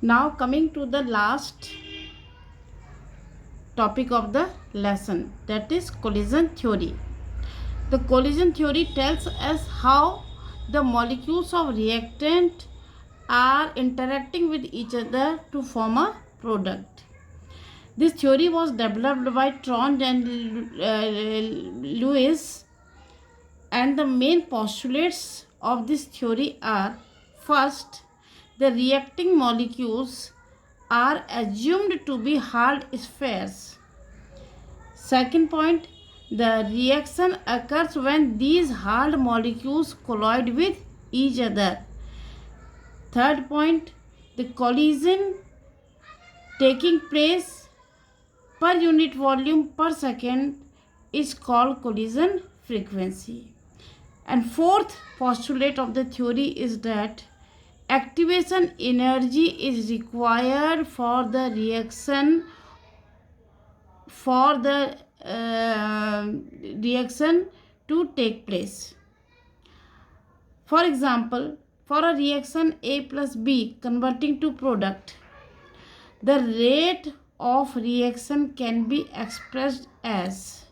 Now coming to the last topic of the lesson, that is collision theory. The collision theory tells us how the molecules of reactant are interacting with each other to form a product. This theory was developed by Trond and Lewis, and the main postulates of this theory are: first, the reacting molecules are assumed to be hard spheres. Second point, the reaction occurs when these hard molecules collide with each other. Third point, the collision taking place per unit volume per second is called collision frequency. And fourth postulate of the theory is that activation energy is required for the reaction to take place. For example, for a reaction A plus B converting to product, the rate of reaction can be expressed as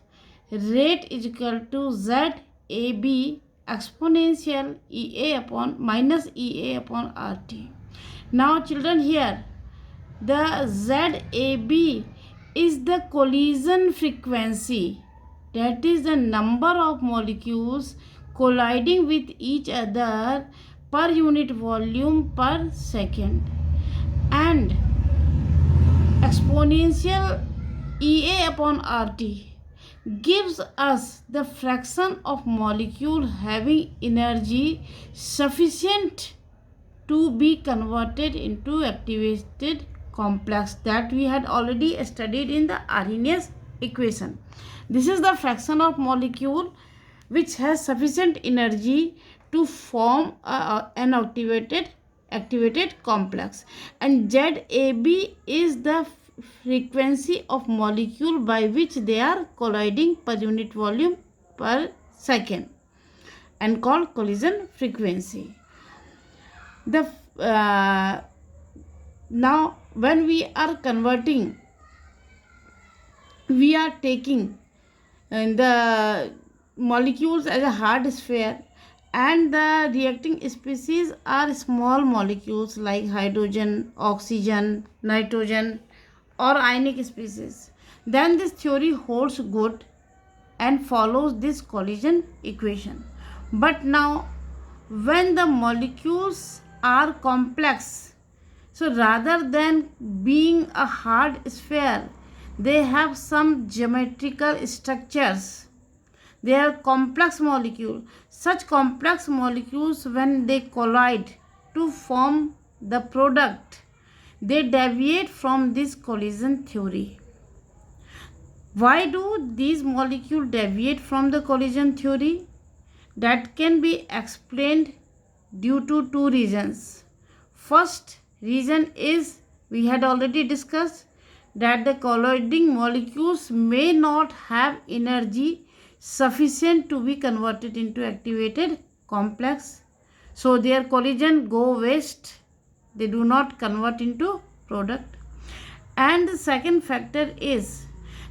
rate is equal to ZAB exponential EA upon minus EA upon RT. Now children, here the ZAB is the collision frequency, that is the number of molecules colliding with each other per unit volume per second, and exponential EA upon RT gives us the fraction of molecule having energy sufficient to be converted into activated complex, that we had already studied in the Arrhenius equation. This is the fraction of molecule which has sufficient energy to form an activated complex, and ZAB is the frequency of molecule by which they are colliding per unit volume per second, and called collision frequency. The now when we are converting, we are taking the molecules as a hard sphere, and the reacting species are small molecules like hydrogen, oxygen, nitrogen, or ionic species. Then this theory holds good and follows this collision equation. But now when the molecules are complex, so rather than being a hard sphere, they have some geometrical structures. They are complex molecules. Such complex molecules, when they collide to form the product, they deviate from this collision theory. Why do these molecules deviate from the collision theory? That can be explained due to two reasons. First reason is, we had already discussed, that the colliding molecules may not have energy sufficient to be converted into activated complex, so their collision go waste, they do not convert into product. And the second factor is,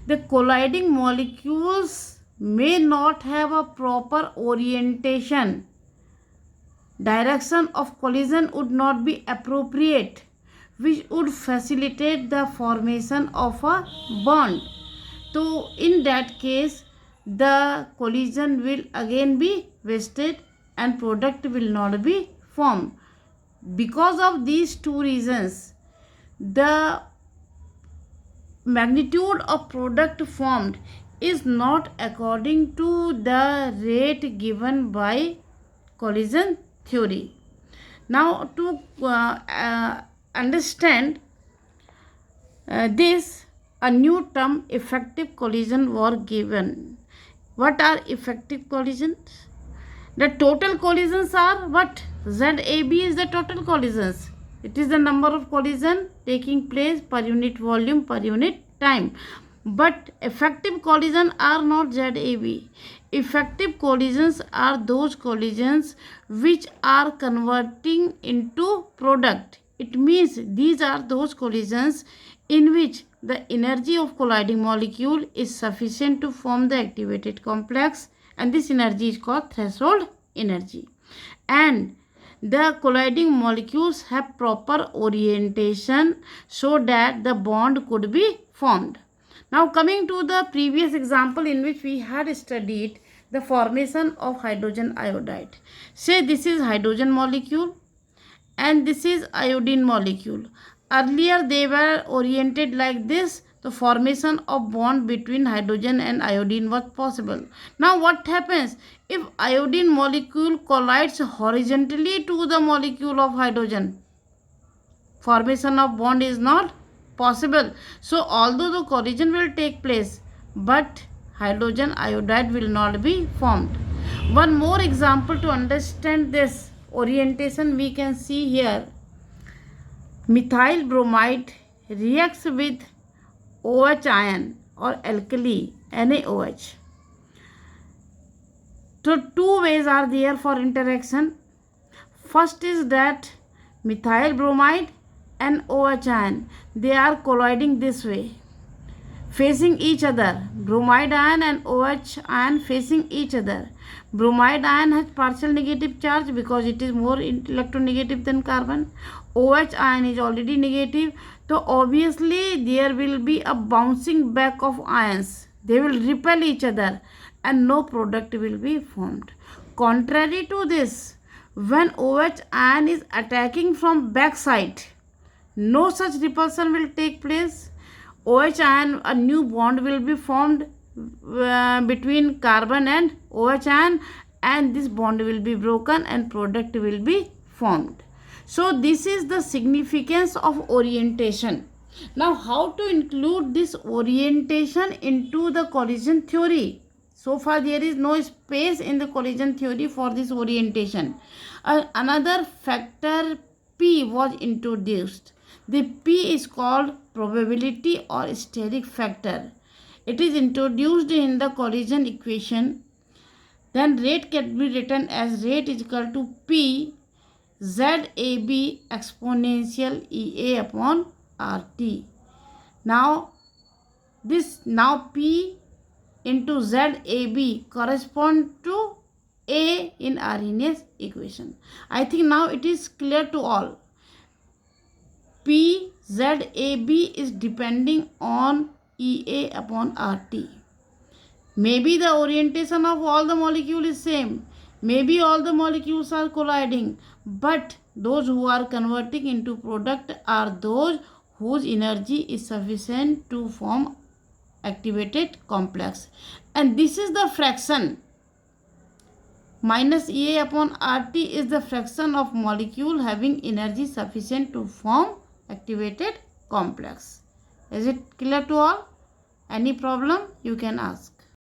the colliding molecules may not have a proper orientation. Direction of collision would not be appropriate, which would facilitate the formation of a bond. So in that case, the collision will again be wasted and product will not be formed. Because of these two reasons, the magnitude of product formed is not according to the rate given by collision theory. Now to understand this, a new term, effective collision, was given. What are effective collisions? The total collisions are what? ZAB is the total collisions. It is the number of collisions taking place per unit volume per unit time. But effective collisions are not ZAB. Effective collisions are those collisions which are converting into product It means these are those collisions in which the energy of colliding molecule is sufficient to form the activated complex, and this energy is called threshold energy. And the colliding molecules have proper orientation so that the bond could be formed. Now coming to the previous example in which we had studied the formation of hydrogen iodide. Say this is hydrogen molecule and this is iodine molecule. Earlier they were oriented like this. The formation of bond between hydrogen and iodine was possible. Now what happens if iodine molecule collides horizontally to the molecule of hydrogen? Formation of bond is not possible. So although the collision will take place, but hydrogen iodide will not be formed. One more example to understand this orientation we can see here. Methyl bromide reacts with OH ion or alkali NaOH. So two ways are there for interaction. First is that methyl bromide and OH ion, they are colliding this way, facing each other. Bromide ion and OH ion facing each other. Bromide ion has partial negative charge because it is more electronegative than carbon. OH ion is already negative. So obviously there will be a bouncing back of ions. They will repel each other and no product will be formed. Contrary to this, when OH ion is attacking from back side, no such repulsion will take place. OH ion, a new bond will be formed between carbon and OH ion, and this bond will be broken and product will be formed. So this is the significance of orientation. Now how to include this orientation into the collision theory? So far there is no space in the collision theory for this orientation. Another factor P was introduced. The P is called probability or steric factor. It is introduced in the collision equation. Then rate can be written as rate is equal to P ZAB exponential EA upon RT. Now P into ZAB correspond to A in Arrhenius equation. I think now it is clear to all. P ZAB is depending on EA upon RT. Maybe the orientation of all the molecules is same. Maybe all the molecules are colliding, but those who are converting into product are those whose energy is sufficient to form activated complex. And this is the fraction. Minus EA upon RT is the fraction of molecule having energy sufficient to form activated complex. Is it clear to all? Any problem you can ask.